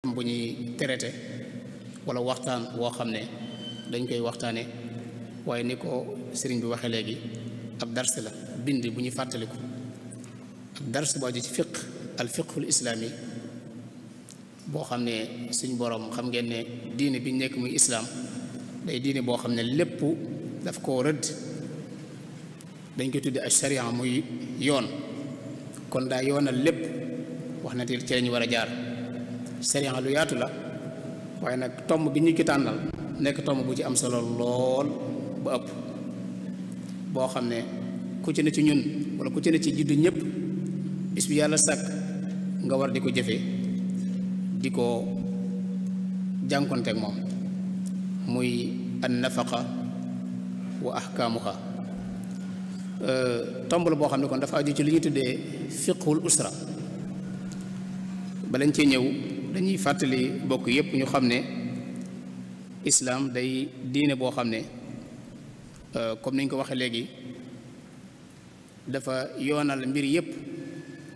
bu ñuy traité wala waxtaan woo xam ne dañ koy waxtaane waaye ni ko sëriñ bi waxee léegi ab dars la bind bu ñuy fàttaliku ab dars bu aju ci fiq al fiqhul islaami boo xam ne suñ boroom xam ngeen ne diine bi nekk muy islaam day diine boo xam ne lépp daf koo rëdd dañ koy tudde ak sharia muy yoon kon daa yoonal lépp wax na te ci lañu war a jaar sharia lu yaatu la waaye nag tomb bi ñu ki tànnal nekk tomb bu ci am solo lool ba ëpp boo xam ne ku ci ne ci ñun wala ku ci ne ci juddu ñëpp bis bi yàlla sàkk nga war di ko jëfe di ko jànkonteeg moom muy an nafaqa wa ahkaamuha tomb la boo xam ne kon dafa aju ci li ñuy tuddee fiqhul usra balañ cee ñëw dañuy fàttali bokk yépp ñu xam ne islaam day diine boo xam ne comme niñ ko waxee léegi dafa yoonal mbir yépp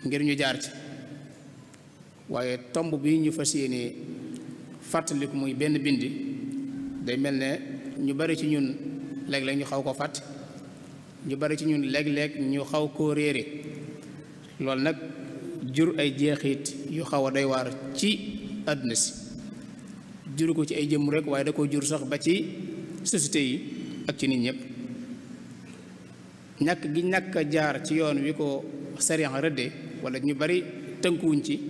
ngir ñu jaar ci waaye tomb bi ñu fas yéene fàttaliku muy benn bind day mel ne ñu bari ci ñun léeg-léeg ñu xaw ko fàtt ñu bari ci ñun léeg-léeg ñu xaw koo réere loolu nag jur ay jeexit yu xaw a doy waar ci àdduna si juru ko ci ay jëmm rek waaye da ko jur sax ba ci société yi ak ci nit ñëpp ñàkk gi ñàkk a jaar ci yoon wi ko sariya rëdde wala ñu bari tënkuwuñ ci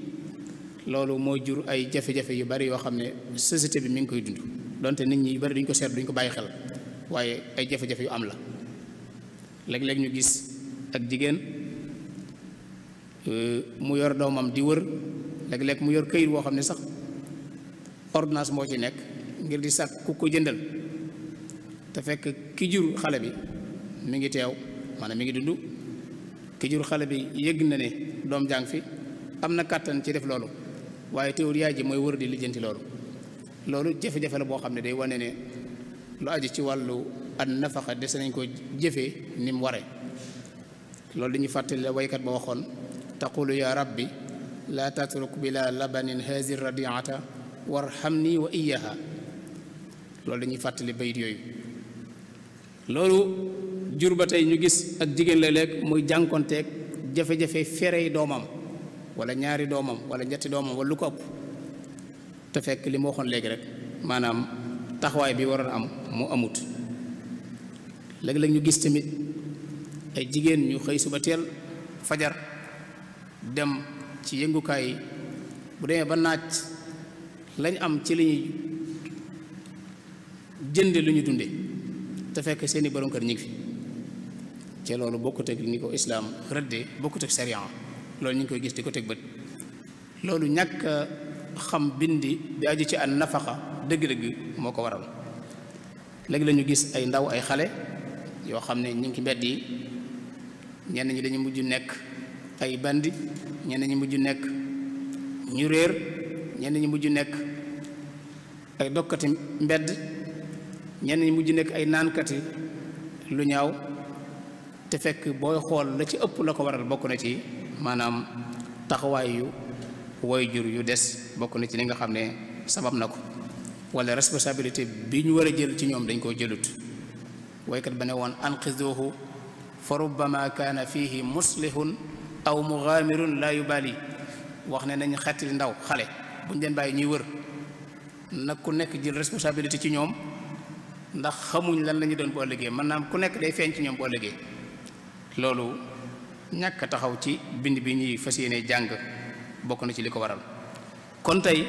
loolu moo jur ay jafe-jafe yu bari yoo xam ne société bi mi ngi koy dund donte nit ñi yu bari duñ ko seet duñ ko bàyyi xel waaye ay jafe-jafe yu am la léeg-léeg ñu gis ak jigéen mu yor doomam di wër léeg-léeg mu yor këyit woo xam ne sax ordonnance moo ci nekk ngir di sàkk ku ko jëndal te fekk ki jur xale bi mi ngi teew maanaam mi ngi dund ki jur xale bi yëg na ne doom jàng fi am na kàttan ci def loolu waaye teewul yaay ji mooy wër di lijjanti loolu jafe-jafe la boo xam ne day wane ne lu aju ci wàllu an nafaqa des nañ ko jëfee ni mu waree loolu dañuy fàttali la waykat ba waxoon taqulu ya rabbi laa tatruk bila labanin hazi radiata warhamni wa iyaha loolu dañuy fàttali bayit yooyu loolu jur ba tey ñu gis ak jigéen la léeg muy jànkonteeg jafe-jafe ferey doomam wala ñaari doomam wala ñetti doomam wala lu ko ëpp te fekk li ma waxoon léegi rek maanaam taxawaay bi waroon am mu amut léeg-léeg ñu gis tamit ay jigéen ñu xëy suba teel fajar dem ci yëngukaay yi bu demee ba naaj lañ am ci li ñuy jënde lu ñu dunde te fekk seeni borom kër ñu ngi fi ci loolu bokkut ak ni ko islaam rëddee bokkut ak sariya loolu ñu ngi koy gis di ko teg bët loolu ñàkk xam bindi bi aju ci an nafaqa dëgg-dëgg moo ko waral léegi la ñu gis ay ndaw ay xale yoo xam ne ñu ngi ci mbedd yi ñenn ñi dañu mujj nekk ay bandi ñenn ñi mujj nekk ñu réer ñenn ñi mujj nekk ay dokkati mbedd ñenn ñi mujj nekk ay naankati lu ñaaw te fekk booy xool la ci ëpp la ko waral bokk na ci maanaam taxawaay yu waajur yu des bokk na ci li nga xam ne sabab na ko wala responsabilité bi ñu war a jël ci ñoom dañ koo jëlut waykat ba ne woon anqizuhu fa rubbama kaana fihi muslihun aw mugaamirun laa yubali wax ne nañ xettali ndaw xale buñ leen bàyyi ñuy wër nag ku nekk jël responsabilité ci ñoom ndax xamuñ lan la ñu doon bu ëllëgee mën naa ku nekk day feeñ ci ñoom bu ëllëgee loolu ñàkk a taxaw ci bind bi ñuy fas yéene jàng bokk na ci li ko waral kon tey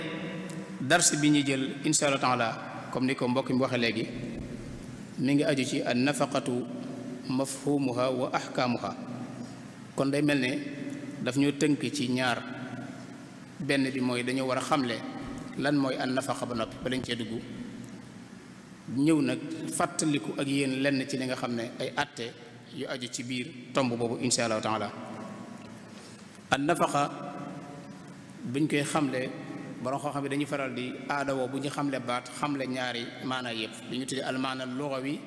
dars bi ñuy jël insha allah taala comme ni ko mbokk mi waxee léegi mi ngi aju ci an nafaqatu mafhumuha wa ahkaamuha kon day mel ne daf ñoo tënk ci ñaar benn bi mooy dañoo war a xamle lan mooy an nafaqa ba noppi ba lañ cee dugg ñëw nag fàttaliku ak yéen lenn ci li nga xam ne ay atte yu aju ci biir tomb boobu insha allahu taala an nafaqa buñ koy xamle borom xoo xam ne dañuy faral di aadawoo bu ñu xamle baat xamle ñaari maana yëpp li ñu tuddee al maana lugawi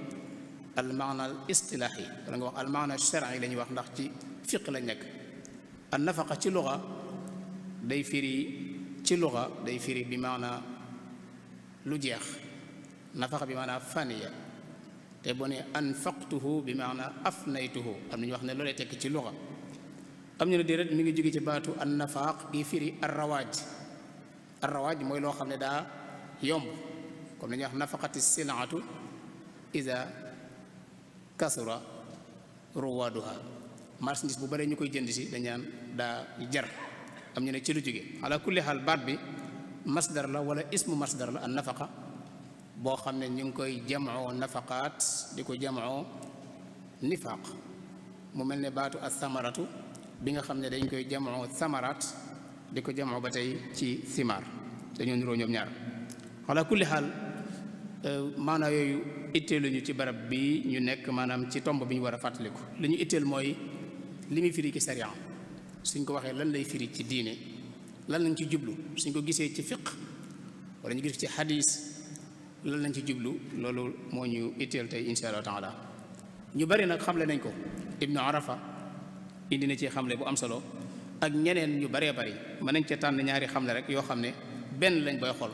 al maana al istilaahi wala nga wax al maana shar'i la ñuy wax ndax ci fiq lañ nekk an nafaqa ci luga day firi ci luxa day firi bi maana lu jeex, nafaxa bi maana faniya, te boo ne anfaqtuhu bi maana afnaytuhu am nañu wax ne loolee tekk ci luxa. am ñu ne déedéet mi ngi jóge ci baatu an nafaaq gi firi arrawaaj mooy loo xam ne daa yomb, comme dañuy wax nafaqati sinaatu ida kasura ruwaaduha, marchandise bu bare ñu koy jënd si dañ naan daa jar. am ñu ne ci lu jóge. ala kulli xaal baat bi masdar la wala ismu masdar la an nafaqa boo xam ne ñu ngi koy jamoo nafaqaat di ko jamoo nifaaq, mu mel ne baatu as samaratu bi nga xam ne dañ koy jamoo samaraat di ko jamoo ba tey ci simaar, dañoo niroo ñoom ñaar. ala kulli xaal maanaa yooyu itteeluñu ci barab bi ñu nekk, maanaam ci tomb bi ñu war a fàttaliku. li ñu itteel mooy li muy firi ci sariya, suñ ko waxee lan lay firi ci diine, lan lañ ci jublu, suñ ko gisee ci fiq wala ñu gis ci xadiis lan lañ ci jublu, loolu moo ñu itteel tey insha allah taala. ñu bari nag xamle nañ ko, ibnu arafa indi na ci xamle bu am solo ak ñeneen ñu baree bari. mën nañ ca tànn ñaari xamle rek yoo xam ne benn lañ booy xool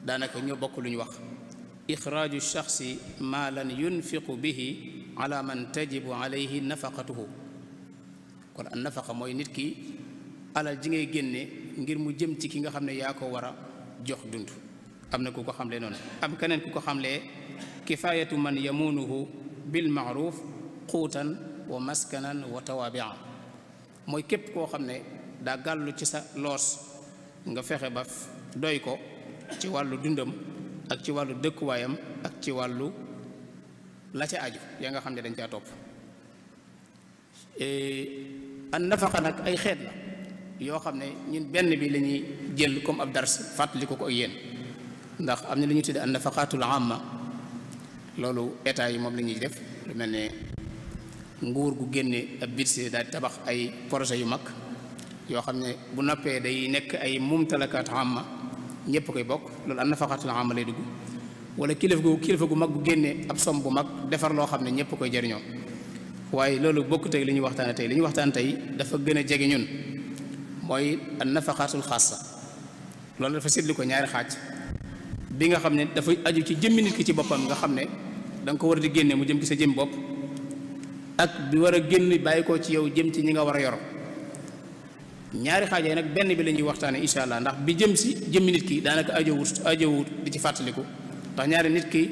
daanaka ñoo bokk lu ñu wax. ixraaju shaxsi maalan yunfiqu bihi ala man tajibu alayhi nafaqatuhu. kon an nafaqa mooy nit ki alal ji ngay génne ngir mu jëm ci ki nga xam ne yaa ko war a jox dund. am na ku ko xamlee noonu. am keneen ku ko xamlee kifaayatu man yamunuhu bil maaruf xuutan wa maskanan wa tawaabia, mooy képp koo xam ne daa gàllu ci sa loos nga fexe ba doy ko ci wàllu dundam ak ci wàllu dëkkuwaayam ak ci wàllu la ca aju yaa nga xam ne dañ caa topp. an nafaqa nag ay xeet la yoo xam ne ñun benn bi la ñuy jël comme ab dars fàttali ko ak yéen, ndax am na lu ñu tudde an nafaqatul amma, loolu état yi moom la ñuy def. lu mel ne nguur gu génne ab budget daal di tabax ay projet yu mag yoo xam ne bu noppee day nekk ay mumtalakaat amma, ñëpp koy bokk, loolu an nafaqatul amma lay dugg. wala kilifa gu mag bu génne ab som bu mag defar loo xam ne ñëpp koy jariñoo. waaye loolu bokk tey li ñuy waxtaane tey li ñuy waxtaan tey dafa gën a jege ñun, mooy an nafaqatul xaasa. loolu dafa séddli ko ñaari xaaj. bi nga xam ne dafa aju ci jëmmi nit ki ci boppam nga xam ne da nga ko war a di génne mu jëm ci sa jëm bopp, ak bi war a génn bàyyi ko ci yow jëm ci ñi nga war a yor. ñaari xaaj yi nag benn bi la ñuy waxtaane insha allah, ndax bi jëm si jëmmi nit ki daanaka ajowut di ci fàttaliku, ndax ñaari nit ki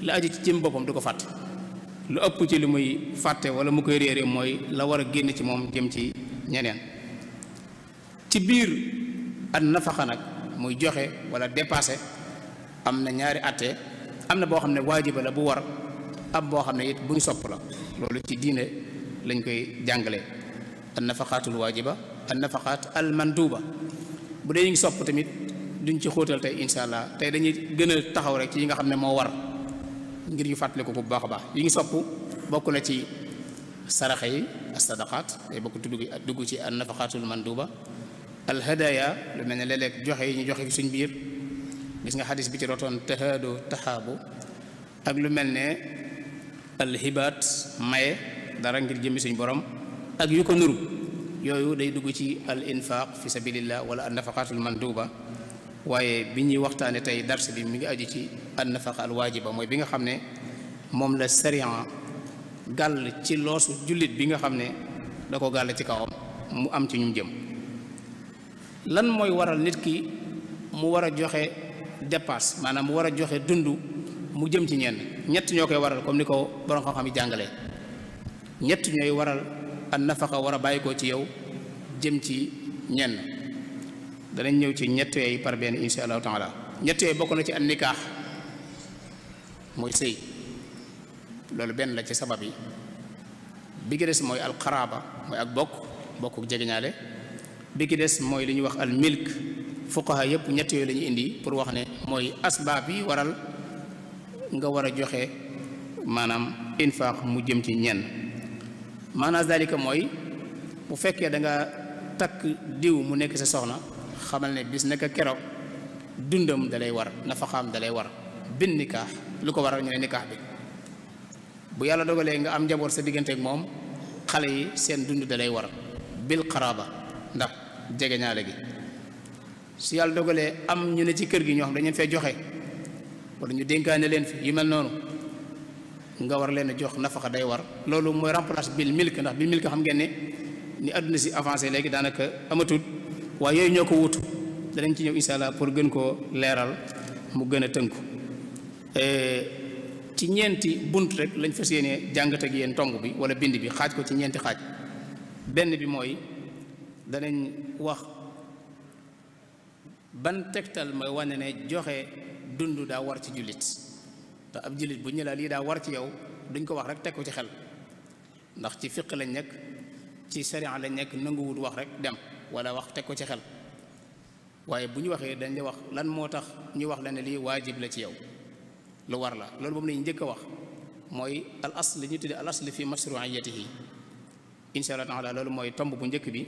la aju ci jëm boppam du ko fàtte. lu ëpp ci li muy fàtte wala mu koy réere mooy la war a génn ci moom jëm ci ñeneen. ci biir an nafaqa nag muy joxe wala dépassé am na ñaari atte, am na boo xam ne waajiba la bu war, am boo xam ne it buñ sopp la. loolu ci diine lañ koy jàngalee. an nafaqaatul waajiba an nafaqaat al manduba. bu dee ñu ngi sopp tamit duñ ci xóotal tey insha allah, tey dañuy gën a taxaw rek ci yi nga xam ne moo war ngir ñu fàttali ko bu baax a baax. yi ngi sopp bokk na ci saraxa yi as-sadaqaat, day bokk dugg ci an nafaqaatul manduba. al hadaya lu mel ne léeg-léeg joxe yi ñu joxe fi suñ biir, gis nga xadis bi ci rotoon tahaadu tahaabu. ak lu mel ne al hibaat maye dara ngir jëmmi suñ borom ak yu ko nuru, yooyu day dugg ci al infaq fi sabilillah wala an nafaqaatul manduba. waaye bi ñuy waxtaane tey dars bi mi ngi aju ci an nafaqa al waajiba, mooy bi nga xam ne moom la sariya gàll ci loosu jullit bi nga xam ne da ko gàll ci kawam mu am ci ñum jëm. lan mooy waral nit ki mu war a joxe dépasse, maanaam mu war a joxe dund mu jëm ci ñenn. ñett ñoo koy waral comme ni ko borom xam-xam yi jàngalee. ñett ñooy waral an nafaqa war a bàyyi ko ci yow jëm ci ñenn. danañ ñëw ci ñett yooyu par benn insha allahu taala. ñett yooyu bokk na ci an nikaax, mooy sëy, loolu benn la ci sabab yi. bi ki des mooy al qaraaba, mooy ak bokk jegeñaale. bi ki des mooy li ñuy wax al milk. fuqaha yëpp ñett yooyu la ñuy indi pour wax ne mooy asbaab yi waral nga war a joxe maanaam infaq mu jëm ci ñenn. maanaam zalika mooy bu fekkee da nga takk diw mu nekk sa soxna, xamal ne bis naka keroog dundam dalay war, nafaqaam dalay war. bin nikaax lu ko waral ñu ne nikaax bi bu yàlla dogalee nga am njaboot sa diggante ak moom, xale yi seen dund dalay war. bil qaraaba, ndax jegeñaale gi. su yàlla dogalee am ñu ne ci kër gi ñoo xam dañu fee joxe wala ñu dénkaane leen fi yu mel noonu nga war leen a jox nafaxa day war loolu mooy remplace bil milk ndax bil milk xam ngeen ne ni àdduna si avancé léegi daanaka amatul waaye yooyu ñoo ko wutu danañ ci ñëw insha allah pour gën koo leeral mu gën a tënku ci ñeenti bunt rek lañ fas yéene jàngat ak yéen tomb bi wala bind bi xaaj ko ci ñeenti xaaj benn bi mooy danañ wax ban tegtal mooy wane ne joxe dund daa war ci jullit te ab jullit bu ñu la lii daa war ci yow duñ ko wax rek teg ko ci xel ndax ci fiq lañ nekk ci sharia lañ nekk nanguwut wax rek dem wala wax teg ko ci xel waaye bu ñu waxee dañ la wax lan moo tax ñu wax la ne lii waajib la ci yow lu war la loolu boobu lañu njëkk a wax mooy al asl li ñu tuddee al asl fi mashru'iyatihi insha allah taala loolu mooy tomb bu njëkk bi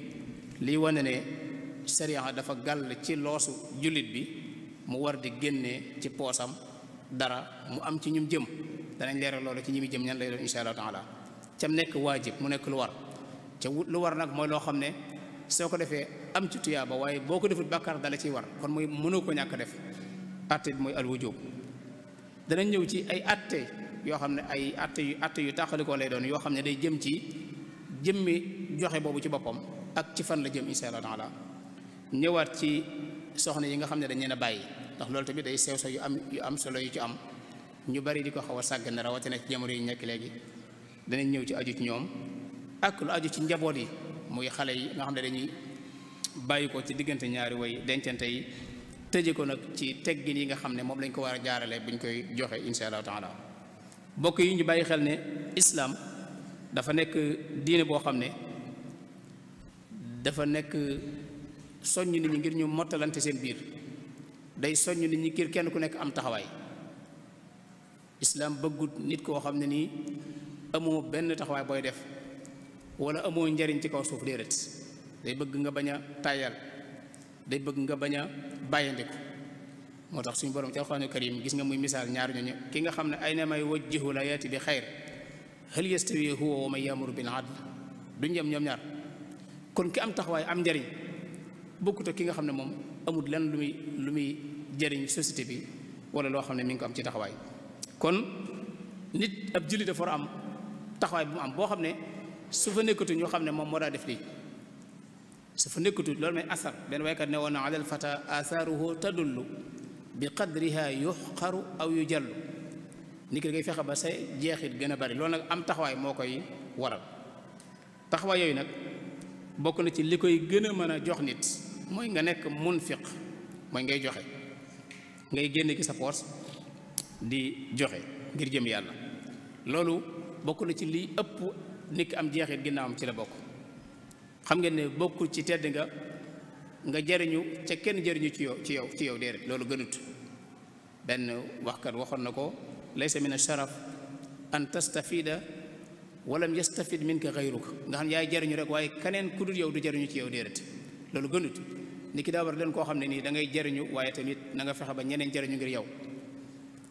lii wane ne sharia dafa gàll ci loosu jullit bi mu war di génnee ci poosam dara mu am ci ñum jëm danañ leeral loolu ci ñi muy jëm ñan lay doon insha allah taala cam nekk waajib mu nekk lu war ca lu war nag mooy loo xam ne soo ko defee am ci tuyaaba waaye boo ko defut bàkkaar dala ciy war kon mooy mënoo ko ñàkk def atte bi mooy al wujub danañ ñëw ci ay atte yoo xam ne ay atte yu tàqalikoo lay doon yoo xam ne day jëm ci jëmmi joxe boobu ci boppam ak ci fan la jëm insha allah taala ñëwaat ci soxna yi nga xam ne dañ leen a bàyyi ndax loolu tamit day sew yu am solo yu ci am ñu bari di ko xaw a sàggane rawatina ci jamono yi nekk léegi danañ ñëw ci aju ci ñoom ak lu aju ci njaboot yi muy xale yi nga xam ne dañuy bàyyi ko ci diggante ñaari way dencante yi tëje ko nag ci teggin yi nga xam ne moom lañ ko war a jaarale buñ koy joxe insha allahu taala bokk yi ñu bàyyi xel ne islaam dafa nekk diine boo xam ne dafa nekk soññ nit ñi ngir ñu mottalante seen biir day soññ nit ñi ngir kenn ku nekk am taxawaay islaam bëggut nit koo xam ne nii amoo benn taxawaay booy def wala amoo njariñ ci kaw suuf déedéet day bëgg nga bañ a tàyyal day bëgg nga bañ a bàyyandiku moo tax suñu borom ci alxuraanu karim gis nga muy misaal ñaar ñooñu ki nga xam ne ay na may wajjihu la yaati bi xayr hal yastawi huwa wa man yamuru bil adl duñ yem ñoom ñaar kon ki am taxawaay am njariñ bokkut ak ki nga xam ne moom amul lenn lu muy jariñ société bi wala loo xam ne mi ngi ko am ci taxawaay kon nit ab jullit dafa war a am taxawaay bu mu am boo xam ne su fa nekkatu ñoo xam ne moom moo daa def lii su fa nekkatu loolu may asar benn waykat ne woon na alal fata asaaruhu tadullu bi qadriha yuxqaru aw yu jallu nit ki da ngay fexe ba sa jeexit gën a bari loolu nag am taxawaay moo koy waral taxawaay yooyu nag bokk na ci li koy gën a mën a jox nit mooy nga nekk munfiq mooy ngay joxe ngay génne ci sa poos di joxe ngir jëm yàlla loolu bokk na ci li ëpp nit ki am jeexit ginnaawam ci la bokk xam ngeen ne bokkul ci tedd nga jariñu ca kenn jariñu ci yow déedéet loolu gënut benn waxkat waxoon na ko laysa min asharaf an tastafida walam yastafid minka gayruka nga xam ne yaay jariñu rek waaye keneen ku dul yow du jariñu ci yow déedéet loolu gënut nit ki daa war leen koo xam ne nii da ngay jariñu waaye tamit na nga fexe ba ñeneen jariñu ngir yow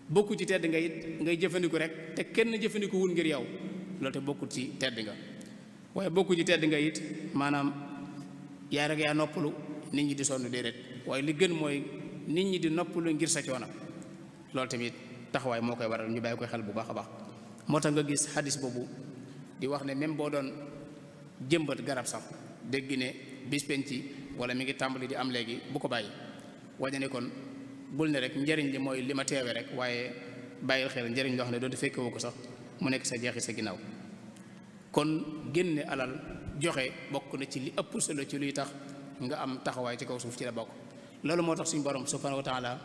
bokku ci tedd nga it ngay jëfandiku rek te kenn jëfandiku wul ngir yow loolu te bokkut ci tedd nga waaye bokku ci tedd nga it maanaam yaa rek yaa noppalu nit ñi di sonn déedéet waaye li gën mooy nit ñi di noppalu ngir sa coono loolu tamit taxawaay moo koy waral ñu bàyyi koy xel bu baax a baax moo tax nga gis xadis boobu di wax ne même boo doon jëmbat garab sax dégg ne bis penc wala mi ngi tàmbali di am léegi bu ko bàyyi wañe ne kon bul ne rek njëriñ li mooy li ma teewe rek waaye bàyyil xel njëriñ loo xam ne dootu fekkewu ko sax mu nekk sa jeexi sa ginnaaw kon génne alal joxe bokk na ci li ëpp solo ci luy tax nga am taxawaay ci kaw suuf ci la bokk loolu moo tax suñu borom subhanahu wa taala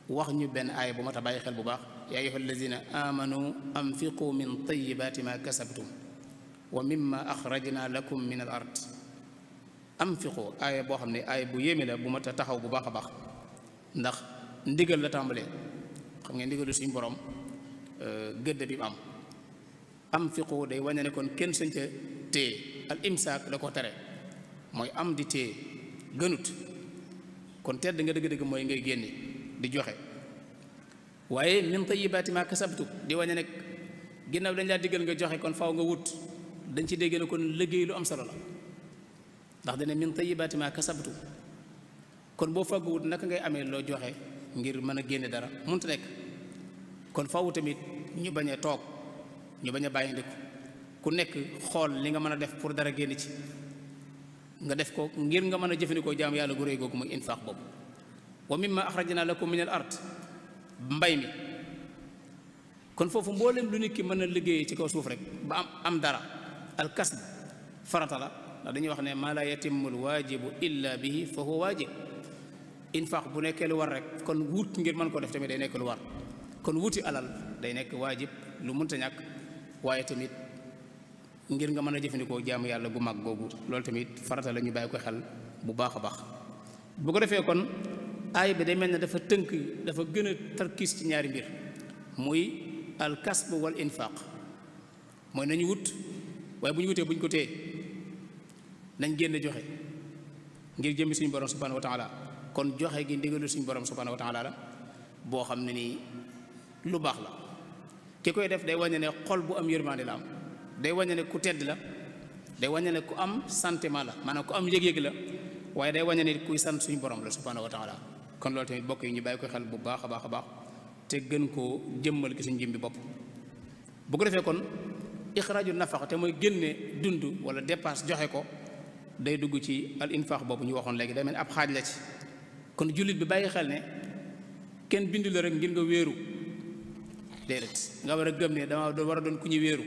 wax ñu benn aaya bu ma ta bàyyi xel bu baax yaa ayyuha allazina amanu anfiqu min tayyibati ma kasabtum wa mimma axrajna lakum min al ard anfiqu aaya boo xam ne aaya bu yéeme la bu ma ta taxaw bu baax a baax ndax ndigal la tàmbalee xam ngeen ndigalu suñu borom gëdd bi mu am anfiqu day wane ne kon kenn sañ ca téye al imsaak da ko tere mooy am di téye gënut kon tedd nga dëgg-dëgg mooy ngay génne di joxe waaye min tayyibaati ma kasabtu di wane ne ginnaaw dañ laa diggal nga joxe kon faaw nga wut dañ ci dégg ne kon liggéey lu am solo la ndax dane min tayyibaati ma kasabtu kon boo fàgguwut naka ngay amee loo joxe ngir mën a génne dara mënut a nekk. kon faaw tamit ñu bañ a toog ñu bañ a bàyyi ndiku ku nekk xool li nga mën a def pour dara génn ci nga def ko ngir nga mën a jëfandikoo jaamu yàlla gu réy googu muy infaq boobu. wa mimma axrajna lakum min al ard mbay mi kon foofu mboolem lu nit ki mën a liggéey ci kaw suuf rek ba am dara al kasb farata la ndax dañuy wax ne maa laa yatimmul waajibu illa bihi fa huwa waajib. infaq bu nekkee lu war rek kon wut ngir mën ko def tamit day nekk lu war kon wuti alal day nekk waajib lu mënta ñàkk waaye tamit ngir nga mën a jëfandikoo jaamu yàlla gu mag googu loolu tamit farata la ñu bàyyi ko xel bu baax a baax. bu ko defee kon aay bi day mel ne dafa tënk dafa gën a tarkiis ci ñaari mbir muy al kasb wal infaq mooy nañu wut waaye bu ñu wutee bu ñu ko téye nañ génn joxe ngir jëmmi suñu borom subhanahu wa taala. kon joxe gi ndigalu suñu borom subhanahu wa taala la boo xam ne nii lu baax la ki koy def day wàññe ne xol bu am yërmande la am day wàññe ne ku tedd la day wàññe ne ku am sentiment la maanaam ku am yëg-yëg la waaye day wàññe ne kuy sant suñu borom la subhanahu wa taala. kon loolu tamit bokk yi ñu bàyyi ko xel bu baax a baax a baax te gën koo jëmmal ki suñu jëm bi bopp. bu ko defee kon ixraaju nafaqa te mooy génne dund wala dépasse joxe ko day dugg ci al infaq boobu ñu waxoon léegi day mel ab xaaj la ci. kon jullit bi bàyyi xel ne kenn bindu la rek ngir nga wéeru déedéet nga war a gëm ne dama war a doon ku ñuy wéeru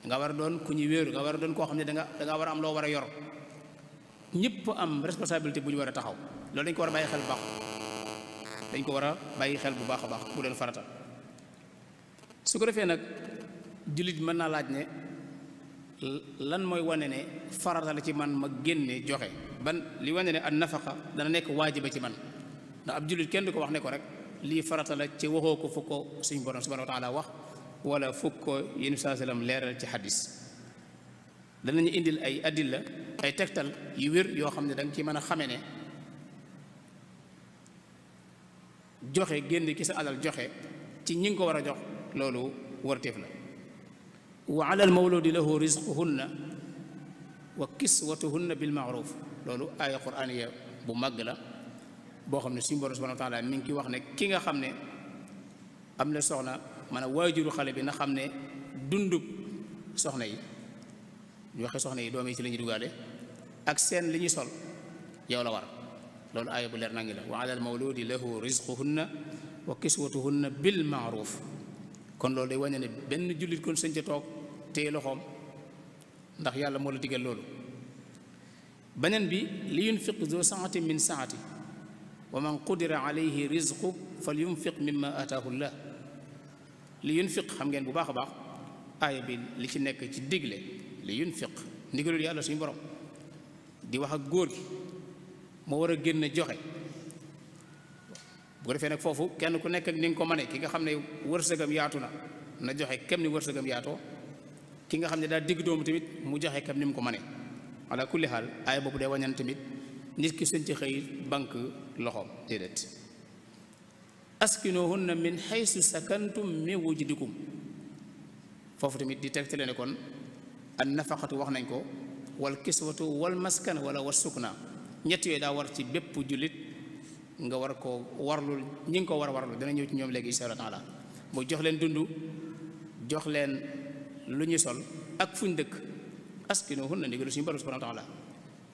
nga war a doon ku ñuy wéeru nga war a doon koo xam ne danga war a am loo war a yor ñëpp am responsabilité bu ñu war a taxaw loolu dañ ko war a bàyyi xel bu baax dañ ko war a bàyyi xel bu baax a baax bu doon farata. su ko defee nag jullit mën naa laaj ne lan mooy wane ne farata la ci man ma génne joxe ban li wane ne an nafaqa dana nekk waajiba ci man ndax ab jullit kenn du ko wax ne ko rek lii farata la ci waxoo ko fukk ko suñu borom subhanahu wa taala wax wala fukk ko yéen saa sallam leeral ci xadis. danañu indil ay adilla ay tegtal yu wér yoo xam ne da nga ci mën a xame ne joxe génn ki sa alal joxe ci ñi nga ko war a jox loolu warteef la. wa ala al mawludi lahu rizquhunna wa kiswatuhunna bil ma'ruf loolu aaya quraaniya bu màgg la boo xam ne suñu borom subhanahu wa taala mi ngi wax ne ki nga xam ne am na soxna maanaam waajuru xale bi na xam ne dundub soxna yi ñu waxe soxna yi doom yi ci la ñuy dugaale ak seen li ñuy sol yow la war loolu aaya bu leer nangi la wa ala al mawludi lahu rizquhunna wa kiswatuhunna bil ma'ruf kon loolu day wàññe ne benn jullit kon sëñ ca toog téye loxoom ndax yàlla moo la digal loolu. beneen bi li yunfiq zu saati min saati wa man qudira alayhi rizqu fal yunfiq mimma ataahu llah li yunfiq xam ngeen bu baax a baax aaya bi li ci nekk ci digle li yunfiq ndigalul yàlla suñu borom di wax ak góor gi moo war a génn joxe. bu ko defee nag foofu kenn ku nekk ak ni nga ko mënee ki nga xam ne wërsëgam yaatu na joxe kem ni wërsëgam yaatoo ki nga xam ne daal digg doomu tamit mu joxe kem ni mu ko mënee. ala kulli xaal aaya boobu day wañan tamit nit ki sëñ ci xëy banque loxoom déedéet. askinuhunna min haysu sakantum min wujdikum foofu tamit di tegtale ne kon an nafaqatu wax nañ ko wal kiswatu wal maskan wala was sukna ñett yooyu daa war ci bépp jullit nga war ko warlul ñi nga ko war a warlul dana ñëw ci ñoom léegi insha Allah taala mu jox leen dund jox leen lu ñu sol ak fuñ dëkk askinuhunna ndigalu suñu borom subhanahu wa taala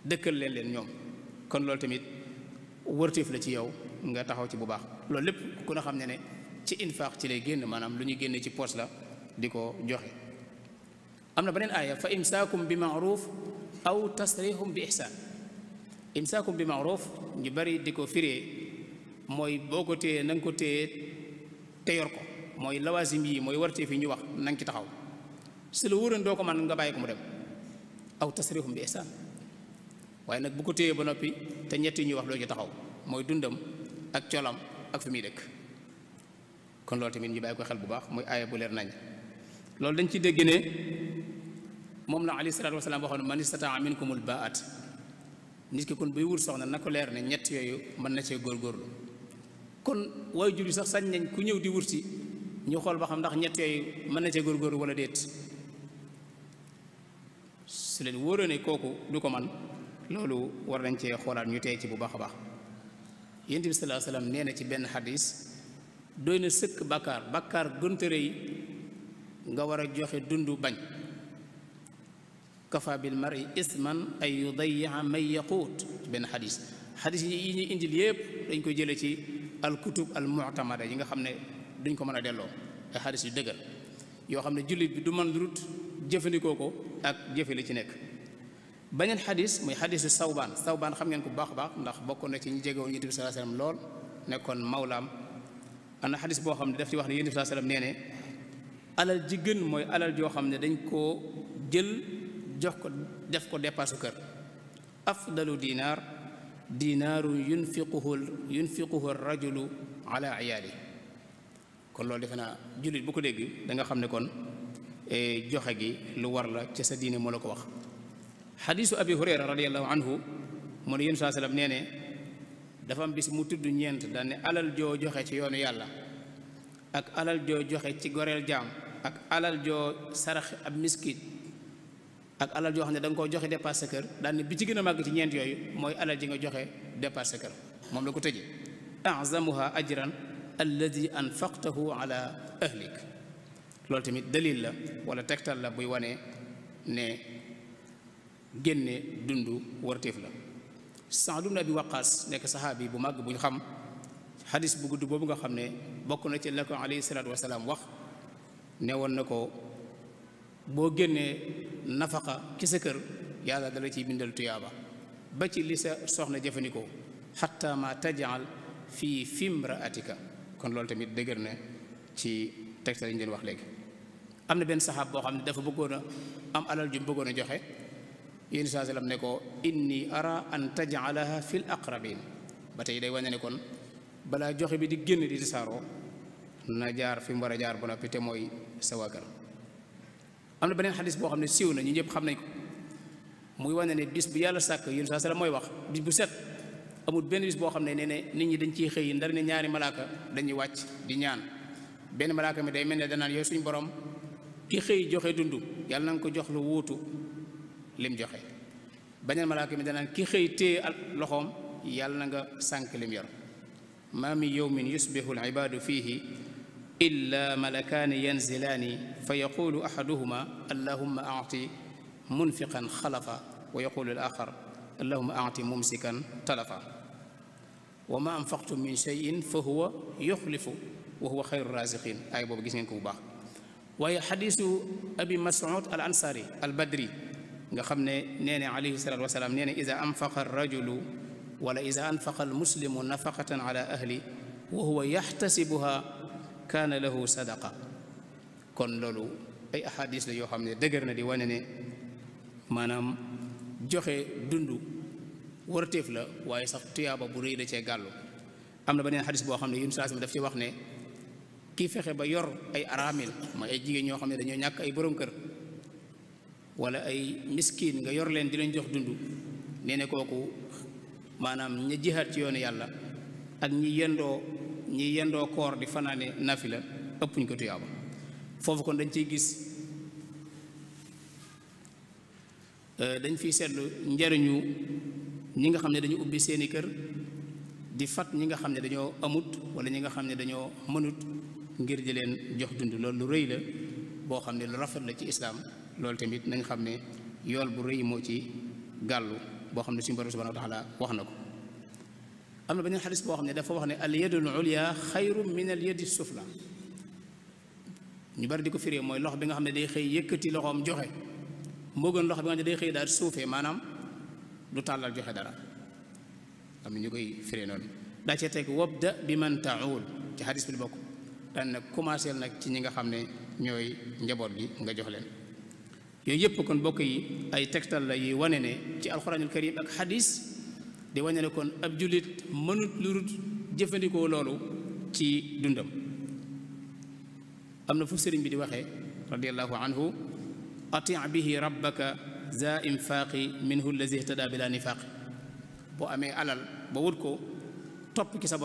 dëkkal leen ñoom kon loolu tamit wërteef la ci yow nga taxaw ci bu baax. loolu lépp ku na xam ne ci infaq ci lay génn maanaam lu ñuy génne ci poos la di ko joxe. am na beneen aaya fa imsaakum bi ma'ruf aw tasrihum bi ihsaan imsaakum bi ma'ruf ñu bari di ko firee mooy boo ko téyee na nga ko téyee te yor ko mooy lawaasim yi mooy warteef yi ñu wax na nga ci taxaw su la wóoran doo ko man nga bàyyi ko mu dem aw tasrihum bi ihsaan waaye nag bu ko téyee ba noppi te ñett yi ñuy wax doo ci taxaw mooy dundam ak colam ak fi muy dëkk kon loolu tamit ñu bàyyi ko xel bu baax muy aaya bu leer nañ loolu dañ ci dégg ne moom la alayhi salaatu wasalaam waxoon man istataa minkumul baat nit ki kon buy wut soxna na ko leer ne ñett yooyu mën na cee góorgóorlu kon waaye jur yi sax sañ nañ ku ñëw di wut si ñu xool ba xam ndax ñett yooyu mën na cee góorgóorlu wala déet su leen wóoree ne kooku du ko man loolu war nañ cee xoolaat ñu tey ci bu baax a baax. Yonent bi sallallahu alayhi wasallam nee na ci benn xadis doy na sëkk bàkkaar gënta rëy nga war a joxe dundu bañ. kafa bil mar'i isman ay yudayya man yaquut benn xadis yi ñuy indil yépp dañ koy jële ci al kutub al mu'tamada yi nga xam ne duñ ko mën a delloo ay xadis yu dëgër yoo xam ne jullit bi du mën lu dul jëfandikoo ko ak jëfe li ci nekk. beneen xadis muy xadisu sawbaan xam ngeen ko bu baax a baax ndax bokkoon na ci ñu jegewoon Yonent bi sallallahu alayhi wasallam lool nekkoon mawlaam. am na xadis boo xam ne daf ci wax ne Yonent bi sallallahu alayhi wasallam nee ne alal ji gën mooy alal joo xam ne dañ koo jël jox ko def ko dépassu kër. afdalu dinaaru yunfiquhu rajulu ala iyaali. kon loolu defe naa jullit bu ko dégg da nga xam ne kon joxe gi lu war la ca sa diine moo la ko wax. xadiisu abi hurayra radiallahu anhu mu ne yéen saa sallam nee ne dafa am bis mu tudd ñeent daal ne alal joo joxe ci yoonu yàlla ak alal joo joxe ci goreel jaam ak alal joo sarax ab miskit ak alal joo xam ne da nga koo joxe dépasse sa kër daal ne bi ci gën a màgg ci ñeent yooyu mooy alal ji nga joxe dépasse sa kër moom la ko tëje azamuha ajran alladi anfaqtahu ala ahlik. loolu tamit dalil la wala tegtal la buy wane ne génne dundu warteef la. Saad ibn Abi Waqqaas nekk saxaabi bu màgg bu ñu xam xadis bu gudd boobu nga xam ne bokk na ci la ko alayhi salaatu wasalaam wax ne woon na ko boo génnee nafaqa ci sa kër yàlla dala ciy bindal tuyaaba ba ci li sa soxna jëfandikoo xatta ma tajal fii fimraatika. kon loolu tamit dëgër na ci tegtal yi ñu doon wax léegi. am na benn saxaab boo xam ne dafa bëggoon a am alal ju bëggoon a joxe yéen saa sallam ne ko inni ara an tajalaha fil aqrabin. ba tey day wane ne kon balaa joxe bi di génn di tasaaroo na jaar fi mu war a jaar ba noppi te mooy sa waa kër. am na beneen xadis boo xam ne siiw na ñu ñëpp xam nañ ko muy wane ne bis bu yàlla sàkk yéen saa sallam mooy wax bis bu set amul benn bis boo xam ne nee ne nit ñi dañ ciy xëy ndar ne ñaari malaaka dañuy wàcc di ñaan. benn malaaka mi day mel ne danaan yow suñu borom ki xëy joxe dund yàlla na nga ko jox lu wuutu lim joxe. beneen malaaka mi danaan ki xëy téye loxoom yàlla na nga sànk lim yor. ma min yawmin yusbihu al ibaadu fiihi illa malakaani yanzilaani fa yaqulu ahaduhuma allahumma aati munfiqan xalafa wa yaqulu al axar allahumma aati mumsikan talafa wa ma anfaqtum min cheyin fa huwa yuxlifu wa huwa xayru raziqin. ay boobu gis ngeen ko bu baax. waaye xadiisu abi mas'ud al ansari al badri nga xam ne nee na alayhi salaatu wasalaam nee na ida anfaqa rajulu wala ida anfaqa al muslimu nafaqatan ala ahli wa huwa yaxtasibuha kaana lahu sadaqa. kon loolu ay ahadis la yoo xam ne dëgër na di wane ne maanaam joxe dund warteef la waaye sax tuyaaba bu rëy da cee gàllu. am na beneen xadis boo xam ne yun saa daf ci wax ne kii fexe ba yor ay araamil mooy ay jigéen ñoo xam ne dañoo ñàkk ay borom kër wala ay miskin nga yor leen di leen jox dund nee ne kooku maanaam ña jihaat ci yoonu yàlla ak ñi yendoo koor di fanaane nafila ëppuñ ko tuyaaba. foofu kon dañ ciy gis dañ fiy seetlu njariñu ñi nga xam ne dañu ubbi seeni kër di fat ñi nga xam ne dañoo amut wala ñi nga xam ne dañoo mënut ngir di leen jox dund. loolu lu rëy la boo xam ne lu rafet la ci islaam. loolu tamit nañ xam ne yool bu rëy moo ci gàllu boo xam ne suñu borom subhanahu wa taala wax na ko. am na beneen xadis boo xam ne dafa wax ne al yadul ulya xayru min al yadi sufla. ñu bari di ko firee mooy loxo bi nga xam ne day xëy yëkkati loxoom joxe moo gën loxo bi nga xam ne day xëy daal suufee maanaam du tàllal joxe dara. am na ñu koy firee noonu. daa cee teg wabda bi man taul ci xadis bi di bokk daan nag commencé nag ci ñi nga xam ne ñooy njaboot gi nga jox leen. yooyu yëpp kon bokk yi ay tegtal la yi wane ne ci alxuraanul karim ak xadis di wane ne kon ab jullit mënut lu dul jëfandikoo loolu ci dundam. am na fu sëriñ bi di waxee radiallahu anhu ati bihi rabbaka za infaaqi minhu allazi ihtada bila nifaaqi. boo amee alal ba wut ko topp ki sa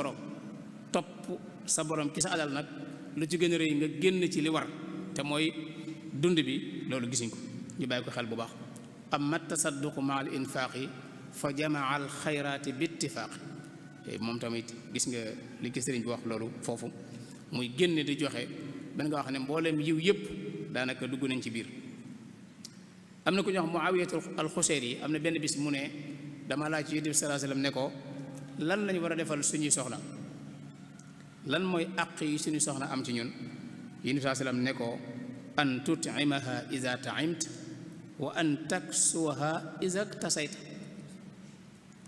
borom ki sa alal nag lu ci gën a rëy nga génn ci li war te mooy dund bi loolu gisuñ ko ñu bàyyi ko xel bu baax. amma tasadduqu ma al infaaqi fa jamaa al xayraati bi ittifaaq moom tamit gis nga li ki sëriñ bi wax loolu foofu muy génne di joxe ban nga wax ne mbooleem yiw yëpp daanaka dugg nañ ci biir. am na ku ñuy wax Muawiyatu al-Xuseyri yi am na benn bis mu ne dama laaj ci Yonent bi sallallahu alayhi wasallam ne ko lan lañu war a defal suñuy soxna lan mooy àq yi suñuy soxna am ci ñun. Yonent bi sallallahu alayhi wasallam ne ko an tut'imaha iza ta'imta wa an taksuwaha iza tasayta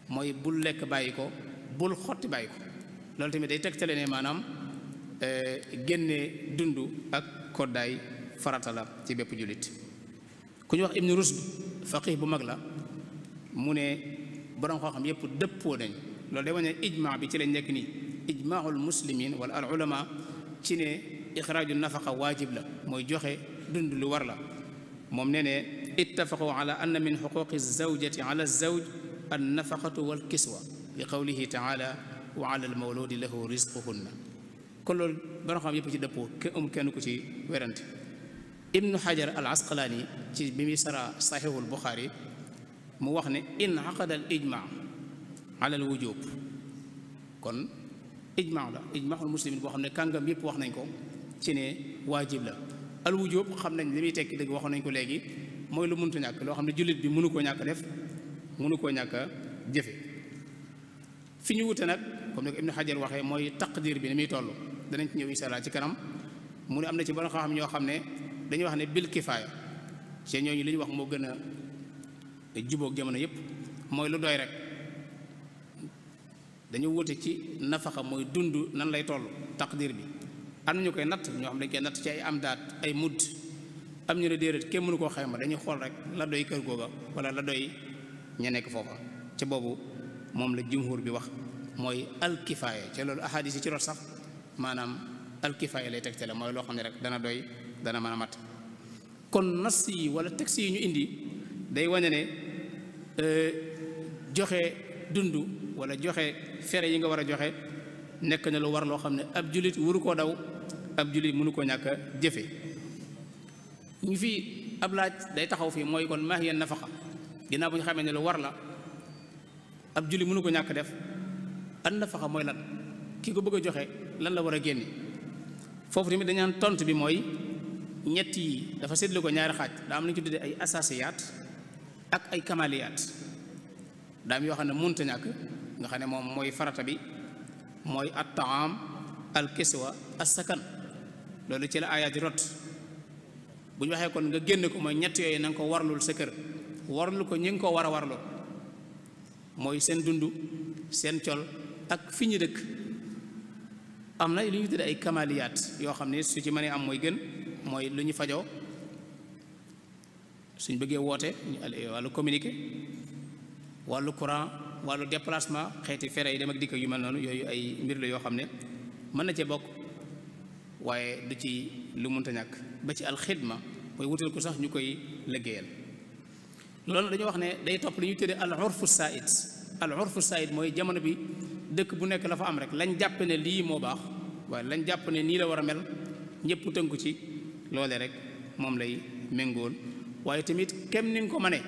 mooy bul lekk bàyyi ko bul xotti bàyyi ko. loolu tamit day tegtale ne maanaam génne dund ak koddaay farata la ci bépp jullit. ku ñu wax Ibn Rushd faqih bu mag la mu ne borom koo xam yépp dëppoo nañ loolu day wane ijmaa bi ci lañ nekk nii ijmaahul muslimin wala al ulama ci ne ixraaju nafaqa waajib la mooy joxe dund lu war la. moom nee ne ittafaqu ala anna min xuquqi zawjati ala zawj an nafaqatu wal kiswa li qawlihi taala wa ala al mawludi lahu rizquhunna kon loolu borom xam yépp ci dëppoo kenn ku ci werante. Ibnu Hajar al Asqalaani ci bi muy sara saxiixul Buxaari mu wax ne in aqada al ijmaa ala al wujub kon ijmaa la ijmaahul muslimin boo xam ne kàngam yépp wax nañ ko ci ne waajib la. al wujub xam nañ li muy tekki dëgg waxoon nañ ko léegi mooy lu mëntu ñàkk loo xam ne jullit bi mënu koo ñàkk def mënu koo ñàkk jëfe. fi ñu wute nag comme ni ko Ibnu Hajar waxee mooy taqdir bi ni muy toll danañ ci ñëw insha Allah ci kanam. mu ne am na ci borom xam ñoo xam ne dañuy wax ne bil kifaaya ci ñooñu li ñu wax moo gën a jubóog jamono yépp mooy lu doy rek. dañu wute ci nafaxa mooy dund nan lay toll taqdir bi am na ñu koy natt ñoo xam dañ koy natt ci ay amdaat ay mudd am ñu ne déedéet kenn mënu koo xayma dañuy xool rek la doy kër googa wala la doy ña nekk foofa ca boobu moom la jumhur bi wax mooy alkifaaya ca loolu ahadis yi ci rot sax maanaam alkifaaya lay tegtale mooy loo xam ne rek dana doy dana mën a mat. kon nas yi wala texte yi ñu indi day wane ne joxe dund wala joxe fere yi nga war a joxe nekk na lu war loo xam ne ab jullit waru koo daw ab jullit mënu koo ñàkk a jëfe. ñu fi ab laaj day taxaw fii mooy kon maa hiya nafaqa ginnaaw bu ñu xamee ne lu war la ab jullit mënu ko ñàkk def an nafaqa mooy lan ki ko bëgg a joxe lan la war a génne. foofu tamit dañu naan tontu bi mooy ñett yi dafa séddale ko ñaari xaaj daa am nañu ko tuddee ay asasiyaat ak ay kamaliyaat daa am yoo xam ne mënta ñàkk nga xam ne moom mooy farata bi mooy at taam al kiswa as sakan loolu ci la aayaat yi rot bu ñu waxee kon nga génn ko mooy ñett yooyu na nga ko warlul sa kër warlu ko ñi nga ko war a warloo mooy seen dund seen col ak fi ñu dëkk. am na lu ñu tuddee ay kamaliyaat yoo xam ne su ci mënee am mooy gën mooy lu ñu fajoo suñ bëggee woote wàllu communiqué wàllu courant wàllu déplacement xeeti fere yi dem ak dikk yu mel noonu yooyu ay mbir la yoo xam ne mën na cee bokk waaye du ci lu mënta ñàkk ba ci alxidma mooy wutal ko sax ñu koy liggéeyal. loolu dañu wax ne day topp lu ñuy tuddee al urfu said al urfu said mooy jamono bi dëkk bu nekk la fa am rek lañ jàpp ne lii moo baax waaye lañ jàpp ne nii la war a mel ñëpp tënku ci loole rek moom lay méngool waaye tamit kem ni nga ko mënee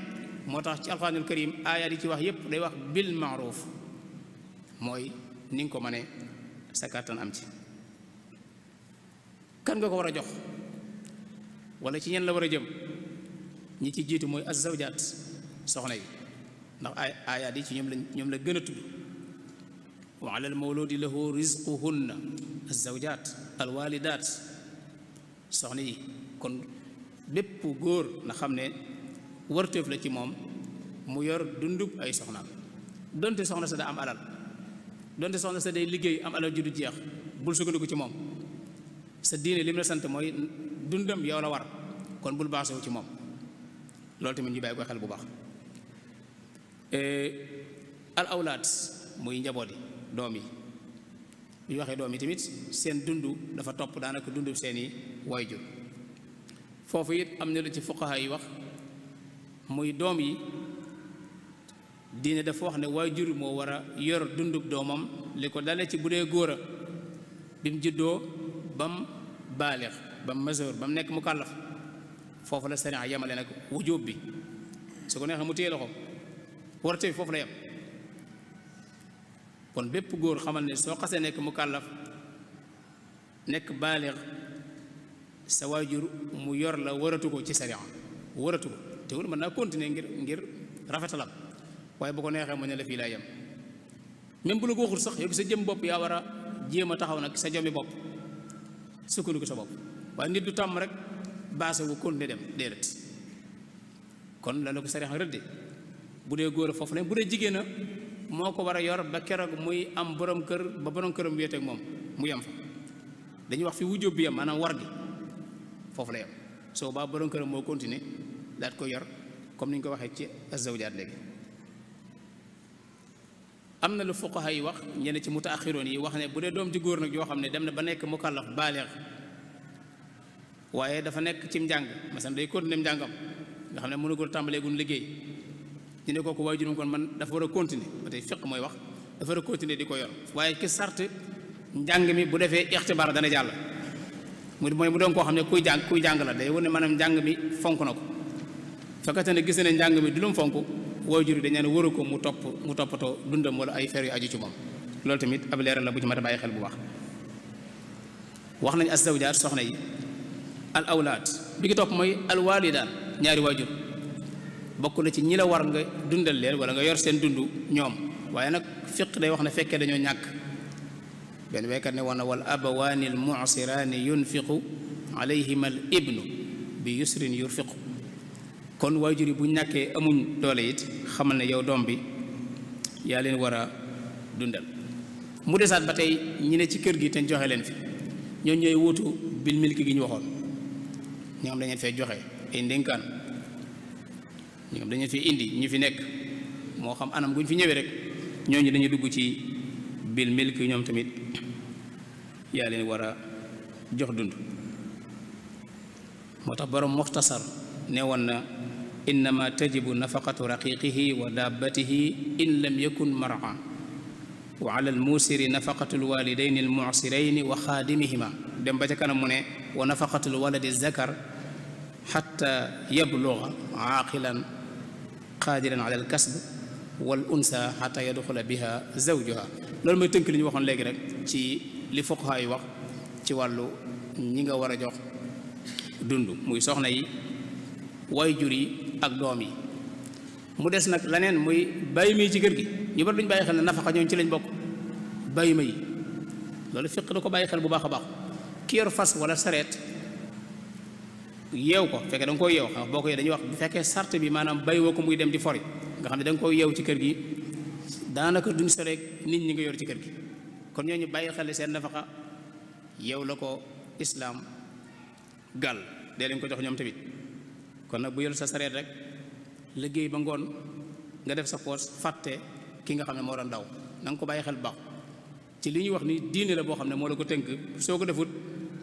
moo tax ci alxuraanul karim aayaat yi ci wax yépp day wax bil maaruf mooy ni nga ko mënee sa kàttan am ci. kan nga ko war a jox wala ci ñen la war a jëm ñi ci jiitu mooy az-zawjaat soxna yi ndax aayaat yi ci ñoom la gën a tudd. wa ala al mawludi lahu rizquhunna az-zawjaat al-walidaat soxna yi kon bépp góor na xam ne warteef la ci moom mu yor dundub ay soxnaam donte soxna sa da am alal donte soxna sa day liggéey am alal ju du jeex bul sukkandiku ci moom sa diine li mu la sant mooy dundam yow la war kon bul baasewu ci moom loolu tamit ñu bàyyi ko xel bu baax. al awlaad muy njaboot yi doom yi bu ñu waxee doom yi tamit seen dund dafa topp daanaka dund seeni waajur foofu it am na lu ci fuqaha yi wax muy doom yi diine dafa wax ne waajur moo war a yor dundub doomam li ko dale ci bu dee góor a bi mu juddoo ba mu baalix ba mu majeur ba mu nekk mu kàllaf foofu la sariya yemale nag wujub bi su ko neexee mu téye loxo warate foofu la yem. kon bépp góor xamal ne soo xasee nekk mukallaf nekk baalix sa waajur mu yor la waratu ko ci sariya waratu ko teewul mën naa continuer ngir rafetalam waaye bu ko neexee mu ne la fii laa yem. même bu la ko waxul sax yow sa jëm bopp yaa war a jéem a taxaw nag sa jomi bopp sukkandiku sa bopp waaye nit du tàmm rek baase wu continuer dem déedéet. kon la ko sariya rëdde bu dee góor foofu la bu dee jigéen a moo ko war a yor ba keroog muy am borom kër ba borom këram wéet ak moom mu yem fa dañuy wax fi wujjóob bi yem maanaam war gi foofu la yem soo baa borom këram moo continuer daat ko yor comme ni ñu ko waxee ci azawjaat léegi. am na lu fuqaha yi wax ñenn ci mutaaxiroon yi wax ne bu dee doom ji góor nag yoo xam ne dem na ba nekk mukallaf baaleex waaye dafa nekk ci njàng masalan day continuer njàngam nga xam ne mënugul tàmbaleegul liggéey ñu ne kooku waajuram kon man dafa war a continuer ba tey fiq mooy wax dafa war a continuer di ko yor waaye ki sart njàng mi bu defee ixtibaar dana jàll mooy mu doon koo xam ne kuy jàng la day wane maanaam njàng mi fonk na ko fekkate ne gis na ne njàng mi du lu mu fonk waajur dañu ne waru ko mu toppatoo dundam wala ay fer yu aju ci moom loolu tamit ab leeral la bu ci mat a bàyyi xel bu baax. wax nañu azawjaat soxna yi al awlaad bi ki topp mooy al waalidaan ñaari waajur bokk na ci ñi la war nga dundal leen wala nga yor seen dund ñoom waaye nag fiq day wax ne fekkee dañoo ñàkk benn waykat ne woon na wal abawaani al mu'siraani yunfiqu alayhima al ibnu bi yusrin yurfiqu kon waajur yi bu ñàkkee amuñ doole it xamal ne yow doom bi yaa leen war a dundal. mu desaat ba tey ñi ne ci kër gi te joxe leen fi ñooñu ñooy wuutu bil milki gi ñu waxoon ñoo xam dañu fee joxe ay ndénkaan ñoo xam dañu fi indi ñu fi nekk moo xam anam guñ fi ñëwee rek ñooñu dañuy dugg ci bil milki ñoom tamit yaa leen war a jox dund. moo tax borom muxtasar ne woon na innama tajibu nafaqatu raqiqihi wa dabbatihi in lam yakun mar'a wa ala almuusiri nafaqatu alwalidayni almu'sirayni wa xaadimihima dem ba ca kanam mu ne wa nafaqatu alwaladi zakar xatta yabluga aaqilan qaadiran ala alkasb wal unsa xatta yadxula biha zawjuha loolu mooy tënk li ñu waxoon léegi rek ci li fuqahaa yi wax ci wàllu ñi nga war a jox dund muy soxna yi waajur yi ak doom yi. mu des nag leneen muy bàyyi ma yi ci kër gi ñu bari duñu bàyyi xel ne nafaqa ñoom ci lañ bokk bàyyi ma yi loolu fiq da ko bàyyi xel bu baax a baax ki yor fas wala sareet yeew ko fekkee da nga koy yeew xam boo ko dañuy wax bu fekkee sart bi maanaam bàyyi woo ko muy dem di fori nga xam ne da nga koy yeew ci kër gi daanaka duñ soreek nit ñi nga yor ci kër gi kon ñooñu bàyyi xel seen nafaqa yeew la ko islaam gàll dee leen ko jox ñoom tamit. kon nag bu yor sa sareet rek liggéey ba ngoon nga def sa poos fàtte ki nga xam ne moo doon daw na nga ko bàyyi xel bu baax ci li ñuy wax ni diine la boo xam ne moo la ko tënk soo ko defut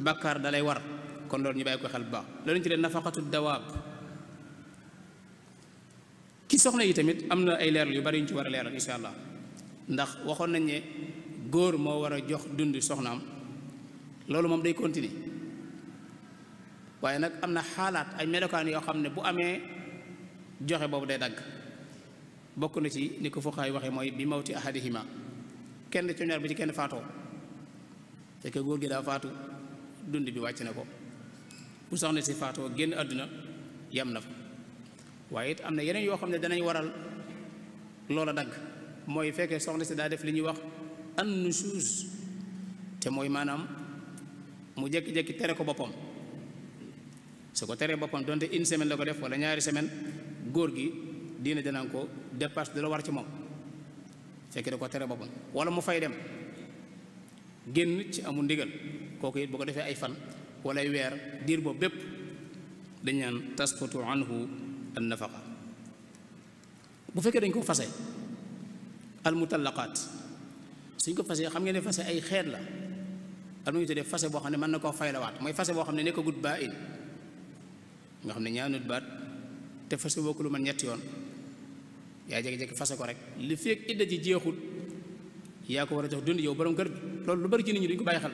bàkkaar dalay war kon loolu ñu bàyyi ko xel bu baax loolu ñu ci dee nafaqatu dawaab. ki soxna yi tamit am na ay leeral yu bari yu ñu ci war a leeral insha allah ndax waxoon nañ ne góor moo war a jox dund soxnaam loolu moom day continuer waaye nag am na xaalaat ay melokaan yoo xam ne bu amee joxe boobu day dagg bokk na ci ni ko fuqahaa yi waxee mooy bi mawti ahadihima kenn ci ñaar bu ci kenn faatoo fekkee góor gi daa faatu dund bi wàcc na ko bu soxna si faatoo génn àdduna yam na fa waaye it am na yeneen yoo xam ne danañ waral loola dagg mooy fekkee soxna si daa def li ñuy wax an nusuus te mooy maanaam mu jékki-jékki tere ko boppam su ko teree boppam donte une semaine la ko def wala ñaari semaine góor gi diine danaan ko dépasse da la war ci moom fekkee da ko tere boppam wala mu fay dem génn ci amul ndigal kooku it boo ko defee ay fan wala ay weer diir boobu bépp dañ naan tasqutu anhu an nafaqa. bu fekkee dañ ko fase al mutallaqaat suñ ko fase xam ngeen ne fase ay xeet la am nañu tuddee fase boo xam ne mën na koo faylawaat mooy fase boo xam ne nekkagut baa in nga xam ne ñaanut baat te fase boo ko lu man ñetti yoon yaa jékki-jékki fase ko rek li fekk idda ji jeexul yaa ko war a jox dund yow borom kër bi loolu lu bari ci nit ñi duñ ko bàyyi xel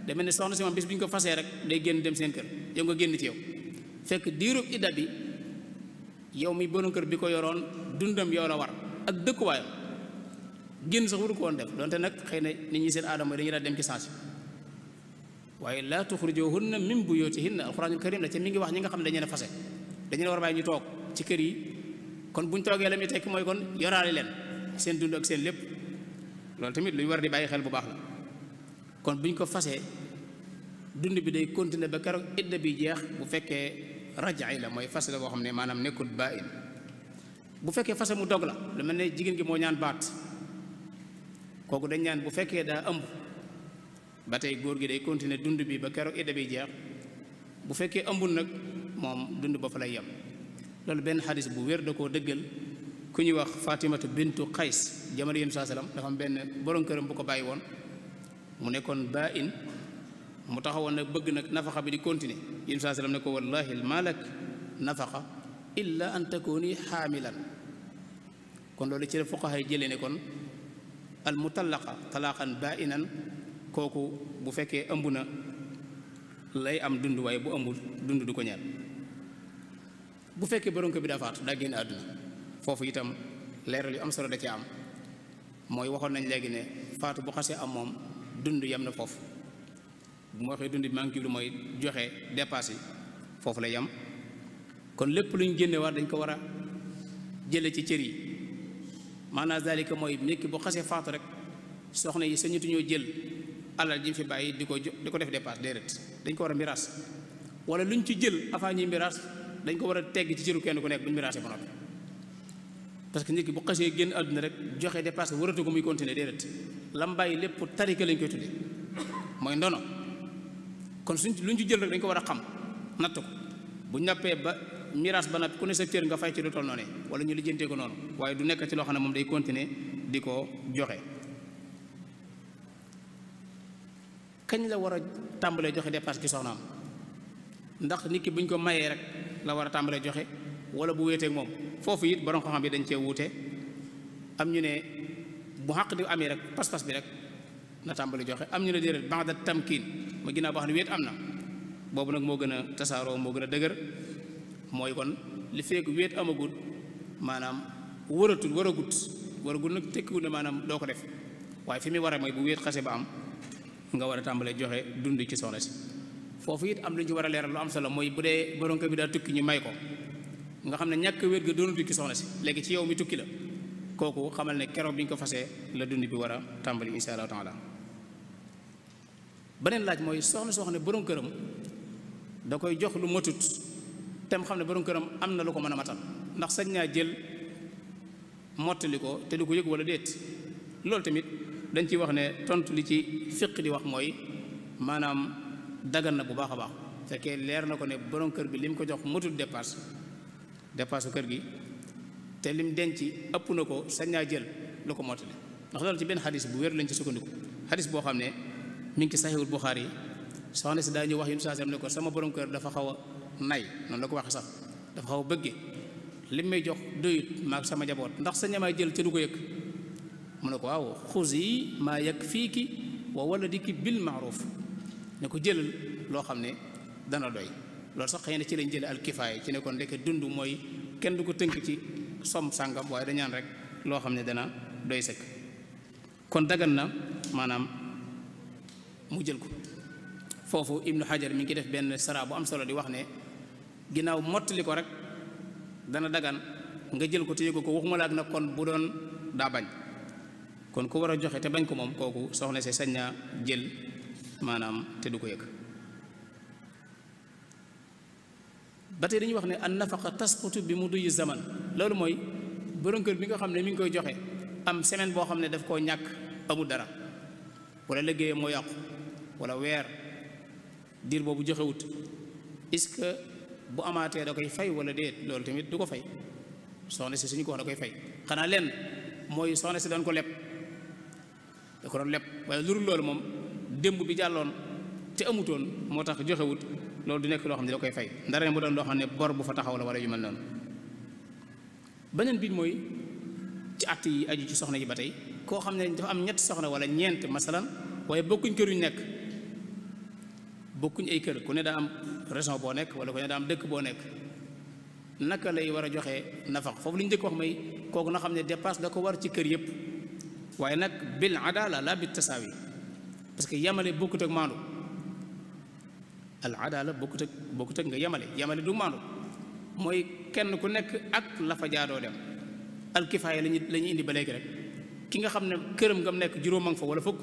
da mel ne soxna si moom bis bi ñu ko fasee rek day génn dem seen kër yow nga génn ci yow fekk diirub idda bi yow mi borom kër bi ko yoroon dundam yow la war ak dëkkuwaayam génn sax waru ko woon def donte nag xëy na nit ñi seen aadama dañuy daal dem ci sens waaye laa tuxrijuhunna min buyutihinna alquranul karim la ca mi ngi wax ñi nga xam ne dañu leen a fase dañu leen war a bàyyi ñu toog ci kër yi kon buñ toogee la muy tekki mooy kon yoraale leen seen dund ak seen lépp loolu tamit lu ñu war di bàyyi xel bu baax la kon buñ ko fasee dund bi day continuer ba keroog idda bi jeex bu fekkee rajaay la mooy fase la boo xam ne maanaam nekkul baa-in bu fekkee fase mu dog la lu mel ne jigéen gi moo ñaan baat kooku dañ ñaan bu fekkee daa ëmb ba tey góor gi day continuer dund bi ba keroog idda bi jeex bu fekkee ëmbul nag moom dund ba fa lay yem loolu benn xadis bu wér da koo dëggal ku ñuy wax Fatimatu bintu Qays jamono yéen saa salaam dafa am benn borom këram bu ko bàyyi woon mu nekkoon baa in mu taxawoon nag bëgg nag nafaxa bi di continuer yéen saa salaam ne ko wallahi ma lak nafaqa illa an takuni xaamilan kon loolu ci la fuqaha yi jëlee ne kon al mutallaqa talaqan baa inan kooku bu fekkee ëmb na lay am dund waaye bu ëmbul dund du ko ñeel bu fekkee borom kër bi daa faatu daa génn àdduna foofu itam leeral yu am solo da ci am mooy waxoon nañ léegi ne faatu bu xasee am moom dund yem na foofu bu ma waxee dund bi maa ngi jublu mooy joxe dépasse yi foofu la yem kon lépp lu ñu génne war dañ ko war a jële ci cër yi maanaam zalika mooy nit ki bu xasee faatu rek soxna yi sañatuñoo jël alal ji mu fi bàyyi di ko def dépasse déedéet dañ ko war a miraas wala luñ ci jël avant ñuy miraas dañ ko war a tegg ci cëru kenn ku nekk bu ñu miraasee ba noppi parce que nit ki bu xasee génn àdduna rek joxe dépasse waratu ko muy continuer déedéet lam bàyyi lépp tarika lañ koy tuddee mooy ndono kon luñ ci jël rek dañ ko war a xam natt ko bu ñàppee ba miraas ba nag ku ne sa cër nga fay ci lu toll noonu wala ñu lijjantee ko noonu waaye du nekk ci loo xam ne moom day continuer di ko joxe. kañ la war a tàmbalee joxe dépasse ci soxnaam ndax nit ki buñ ko mayee rek la war a tàmbalee joxe wala bu wéeteeg moom foofu it borom xam-xam bi dañ cee wuute am ñu ne bu xaq di amee rek pas-pas bi rek na tàmbali joxe am ñu ne déedéet ba'da tamkiin ma ginnaaw boo xam ne wéet am na boobu nag moo gën a tasaaroo moo gën a dëgër mooy kon li fekk wéet amagut maanaam waragut nag tekkiwul ne maanaam doo ko def waaye fi muy war a mooy bu wéet xase ba am nga war a tàmbalee joxe dund ci soxna si foofu it am lu ñu ci war a leeral lu am solo mooy bu dee borom kër bi daa tukki ñu may ko nga xam ne ñàkk wéet ga doonu tukki soxna si léegi ci yow mi tukki la kooku xamal ne keroog bi ñu ko fasee la dund bi war a tàmbali insha allahu taala beneen laaj mooy soxna soo xam ne borom këram da koy jox lu matut tem xam ne borom këram am na lu ko mën a matal ndax sañ naa jël mottali ko te du ko yëg wala déet loolu tamit dañ ciy wax ne tontu li ci fiq di wax mooy maanaam dagan na bu baax a baax fekkee leer na ko ne borom kër bi li mu ko jox matut dépasse kër gi te lim denc ëpp na ko sañ naa jël lu ko mottali ndax loolu ci benn xadis bu wér lañ ci sukkandiku xadis boo xam ne mi ngi ci saxiihul Buxaari yi soxna si daa ñëw wax yu saa ne ko sama borom kër dafa xaw a nay noonu la ko waxee sax dafa xaw a bëgge lim may jox doyut maag sama jaboot ndax sa ñamaay jël te du ko yëg mu ne ko waaw xuzi maa yakfiiki wa waladiki bil maaruf ne ko jëlal loo xam ne dana doy loolu sax xëy na ci lañ jële al kifaaya ci ne kon ndeke dund mooy kenn du ko tënk ci som sàngam waaye dañaan rek loo xam ne dana doy sëkk kon dagan na maanaam mu jël ko foofu ibnu xajar mi ngi def benn sara bu am solo di wax ne ginnaaw mottali ko rek dana dagan nga jël ko te yëgu ko waxuma la ak nag kon bu doon daa bañ kon ku war a joxe te bañ ko moom kooku soxna si sañ naa jël maanaam te du ko yëg ba tey dañuy wax ne an nafaqa tasqutu bi mudiyi zaman loolu mooy borom kër bi nga xam ne mi ngi koy joxe am semaine boo xam ne daf koo ñàkk amul dara wala liggéeyam moo yàqu wala weer diir boobu joxewut est-ce que bu amaatee da koy fay wala déet loolu tamit du ko fay soxna si suñu ko wax da koy fay xanaa lenn mooy soxna si doon ko leb da ko doon leb waaye lu dul loolu moom démb bi jàlloon te amutoon moo tax joxewut loolu du nekk loo xam ne da koy fay ndara ne mu doon loo xam ne bor bu fa taxaw la wala yu mel noonu beneen biit mooy ci att yi aju ci soxna yi ba tey koo xam ne dafa am ñett soxna wala ñeent masalan waaye bokkuñ kër yu nekk bokkuñ ay kër ku ne daa am région boo nekk wala ku ne daa am dëkk boo nekk naka lay war a joxe nafaq foofu li ñu njëkk wax may kooku na xam ne dépasse da ko war ci kër yëpp waaye nag bil adala la bit tasaawi parce que yamale bokkut ak maandu al adala bokkut ak nga yamale du maandu mooy kenn ku nekk ak la fa jaadoo dem al kifaaya la ñuy indi ba léegi rek ki nga xam ne këram ngam nekk juróom a nga fa wala fukk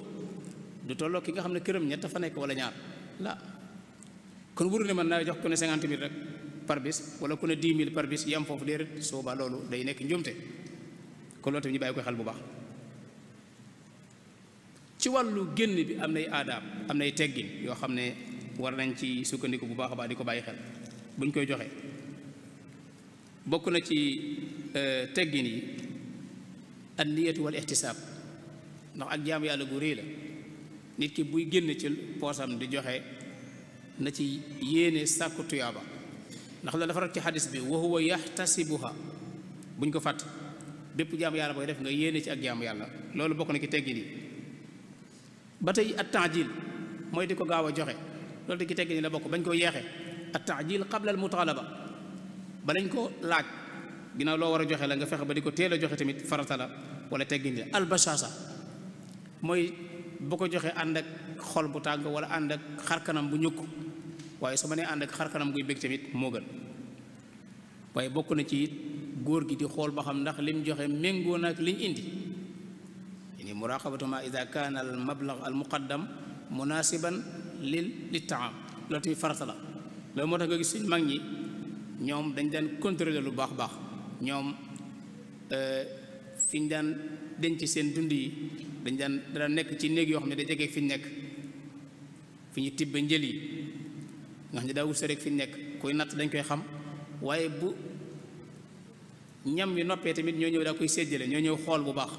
du tolloo ki nga xam ne këram ñett fa nekk wala ñaar la kon wuru ne mën naa jox ku ne 50 000 rek par bis wala ku ne 10 000 par bis yam foofu déedéet sooba loolu day nekk njuumte kon loolu tamit ñu bàyyi ko xel bu baax ci wàllu génn bi am nay aadaab am nay teggin yoo xam ne war nañ ci sukkandiku bu baax a baax di ko bàyyi xel buñ koy joxe bokk na ci teggin yi an niyatu wal ihtisaab ndax ak jaam yàlla gu réy la nit ki buy génn ci poosam di joxe na ci yéene sàkku tuyaaba ndax la dafa rot ci xadis bi wa huwa yaxtasibuha buñ ko fàtt bépp jaam yàlla booy def nga yéene ci ak jaam yàlla loolu bokk na ci teggin yi ba tey at taajil mooy di ko gaaw a joxe loolu di ki teggin yi la bokk bañ ko yeexe at taajil qabla al mutalaba ba lañ ko laaj ginnaaw loo war a joxe la nga fexe ba di ko teel a joxe tamit farata la wala teggin la albashasa mooy bu ko joxe ànd ak xol bu tàng wala ànd ak xarkanam bu ñukk waaye su ma nee ànd ak xarkanam guy bég tamit moo gën waaye bokk na ci it góor gi di xool ba xam ndax lim joxe méngoo na ak liñ indi yani muraqabatu ma ida kaana al mablag al muqaddam munasiban li taam loolu tamit farata la loolu moo tax nga gis suñ mag ñi ñoom dañ daan contrôler lu baax baax ñoom fi ñu daan denc seen dund yi dañ daan nekk ci néeg yoo xam ne da jege fi ñu nekk fi ñu tibba njël yi nga xam ne daa wut sa rek fi ñu nekk koy natt dañ koy xam waaye bu ñam yu noppee tamit ñoo ñëw daa koy séddale ñoo ñëw xool bu baax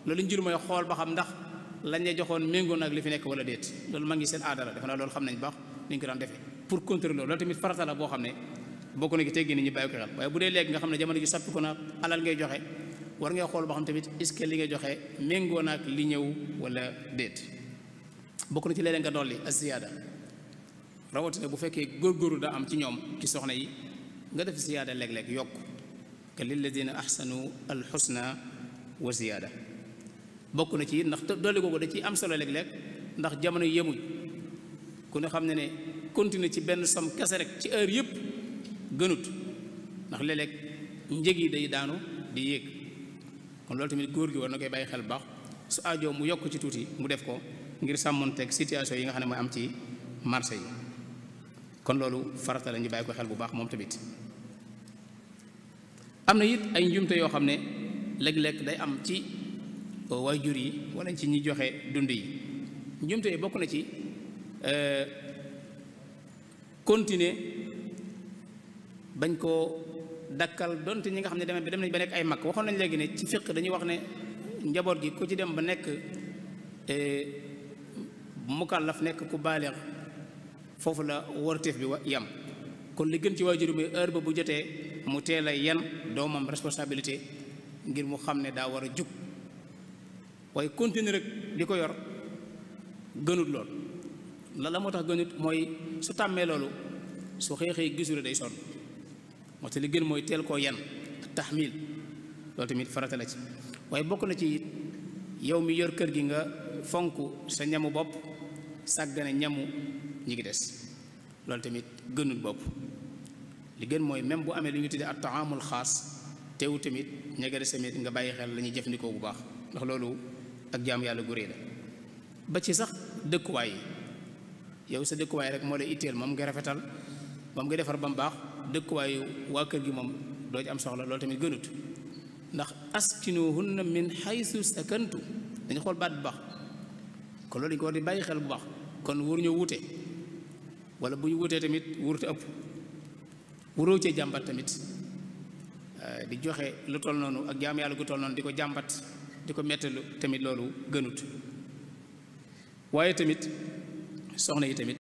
loolu njur mooy xool ba xam ndax lañ la joxoon méngoo nag li fi nekk wala déet loolu ma ngi seen aada la defe naa loolu xam nañ baax ni ñu ko daan defee pour contrôler loolu tamit farata la boo xam ne bokk na ki teggi ni ñu bàyyi ko xel waaye bu dee léegi nga xam ne jamono ji soppi ko na alal ngay joxe war ngay xool ba xam tamit est-ce que li nga joxe méngoo nag li ñëw wala déet bokk na ci léeg-léeg nga dolli asiyaada rawatina bu fekkee góorgóorlu daa am ci ñoom ci soxna yi nga def ziyaada léeg-léeg yokk ka lilladina ahsanu alxusna wa ziyaada bokk na ci ndax dolli googu da ciy am solo léeg-léeg ndax jamono yemuñ ku ne xam ne ne continuer ci benn som kese rek ci heure yëpp gënut ndax léeg-léeg njëg yi day daanu di yéeg kon loolu tamit góor gi war na koy bàyyi xel bu baax su aajoo mu yokk ci tuuti mu def ko ngir sàmmonteeg situation yi nga xam ne mooy am ci marché yi kon loolu farata la ñu bàyyi ko xel bu baax moom tamit am na it ay njumte yoo xam ne léeg-léeg day am ci waajur yi wala ci ñi joxe dund yi njumte yi bokk na ci continuer bañ koo dakkal donte ñi nga xam ne dem nañ ba nekk ay mag waxoon nañ léegi ne ci fiq dañuy wax ne njaboot gi ku ci dem ba nekk mukallaf nekk ku baaleex foofu la warteef bi yam kon li gën ci waajur bi heure ba bu jotee mu teel a yan doomam responsabilité ngir mu xam ne daa war a jug waaye continuer rek di ko yor gënut lool la moo tax gënut mooy su tàmmee loolu su xëy gisul day sonn moo tax li gën mooy teel koo yan taxmil loolu tamit farata la ci waaye bokk na ci yow mi yor kër gi nga fonk sa ñamu bopp sàggane ñamu ñi ngi des loolu tamit gënul bopp li gën mooy même bu amee lu ñu tuddee at taamul xaas teewu tamit ña nga des tamit nga bàyyi xel la ñuy jëfandikoo bu baax ndax loolu ak jaam yàlla gu rëy la ba ci sax dëkkuwaay yi yow sa dëkkuwaay rek moo lay itteel moom nga rafetal moom nga defar ba mu baax dëkkuwaayu waa kër gi moom doo ci am soxla loolu tamit gënut ndax askinuhunna min haythu sakantu dañu xool baat bu baax kon loolu dañu ko war di bàyyi xel bu baax kon waruñoo wuute wala bu ñu wuutee tamit wurute ëpp waroo cee jàmbat tamit di joxe lu toll noonu ak jaam yàlla gu toll noonu di ko jàmbat di ko mettalu tamit loolu gënut waaye tamit soxna yi tamit